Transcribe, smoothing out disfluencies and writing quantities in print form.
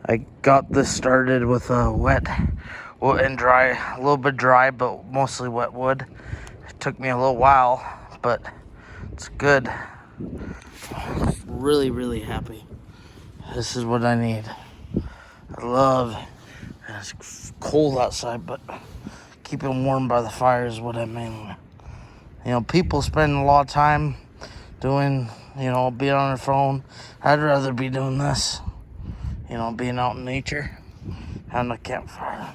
I got this started with wet and dry, a little bit dry, but mostly wet wood. It took me a little while, but it's good. Really, really happy. This is what I need. I love, it's cold outside, but keeping warm by the fire is what I mean. You know, people spend a lot of time doing, being on their phone. I'd rather be doing this, being out in nature, having a campfire.